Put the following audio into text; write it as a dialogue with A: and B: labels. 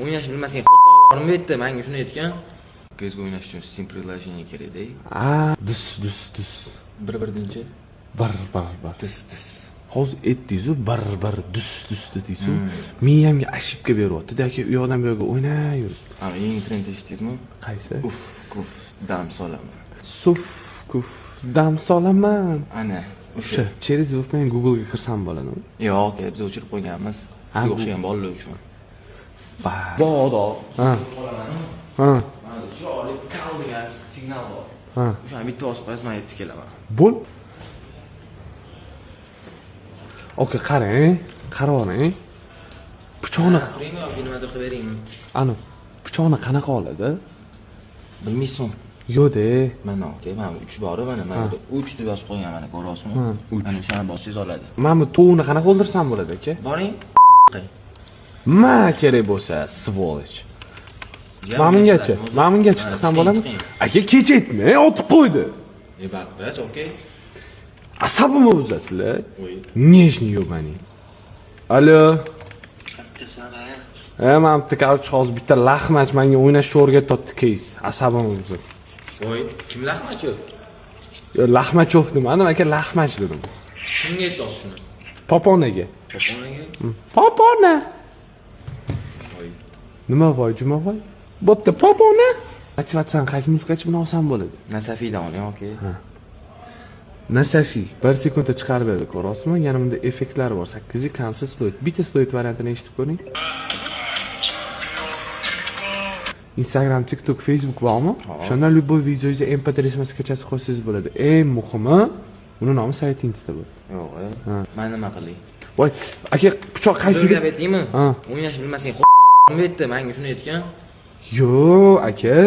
A: O'ynash bilmasang qo'rqorim bu yerda menga shuni aytgan. Kezga o'ynash uchun Steam приложение kerak-da.
B: Dis.
A: Bir-birdinchi.
B: Bar.
A: Dis.
B: Hozir aytdingiz-ku, bar dus dedingiz-ku. Miyamga ashibga beryapti-da aka, u yoqdan bu yoqqa o'ynayver.
A: Ana yangi trend eshitdingizmi?
B: Qaysi?
A: Kuf, dam solaman.
B: Kuf, dam solaman.
A: Ana
B: O'sha через VPN Google ga kirsam bo'ladimi?
A: Yo'q, biz o'chirib qo'yganmiz. Sizga o'xshagan bolalar uchun.
B: Va.
A: Bodo.
B: Ha.
A: Mana joli kal degan signal bor.
B: Ha.
A: O'shani bitta bosib qo'yasiz, men yetib kelaman.
B: Bo'l. Oka, qaravering. Pichoqni
A: Turingmi yoki nimadir qilib beringmi?
B: ana pichoqni qanaqa oladi?
A: Bilmaysizmi?
B: Yo'q-da.
A: Mana aka, mana 3 bori mana 3 deb yozib qo'ygan, mana ko'ryapsizmi? Mana o'shani bossangiz oladi.
B: Mana bu to'g'ni qanaqa o'ldirsam bo'ladi aka?
A: Boring.
B: Ma kerak bo'lsa, svoloch. Mana bungacha chiqsam bo'ladimi? Aka, kecha aytmay, otib qo'ydi.
A: Bas, okey.
B: Asabimni buzasizlar.
A: Oy.
B: Нежный yo'baning. Alo. Mana bitta короче hozir bitta laxmach menga o'ynashni o'rgatyapti keys. Asabimni buzib.
A: Voy, kim Laxmacho?
B: Yo, Laxmachov demadim, aka, laxmach dedim.
A: Kimga aytasiz shuni?
B: Poponaga.
A: Poponaga?
B: Popona.
A: Voy.
B: Nima voy, Jumavoy? Bo'pti, popona. Aytsan, qaysi muzikachi bilan olsam bo'ladi?
A: Nasafiydan oling, okey.
B: Nasafiy 1 sekundda chiqarib berdi, ko'rasizmi? Yana bunda effektlar bor. 8 konsiz stoyt. Bitta stoyt variantini eshitib ko'ring. Instagram, TikTok, Facebook bormi? Shundan любой videoyingizni MP3 smastkachasi qo'ysangiz bo'ladi. Eng muhimi, uni nomi saytingizda bo'ladi.
A: Yo'q, men nima qilay?
B: Voy, aka, pichoq qaysiga?
A: Gap aytaymi?
B: Ha.
A: O'ynash bilmasang qo'rqorim bu yerda, menga shuni aytgan.
B: Yo'q, aka.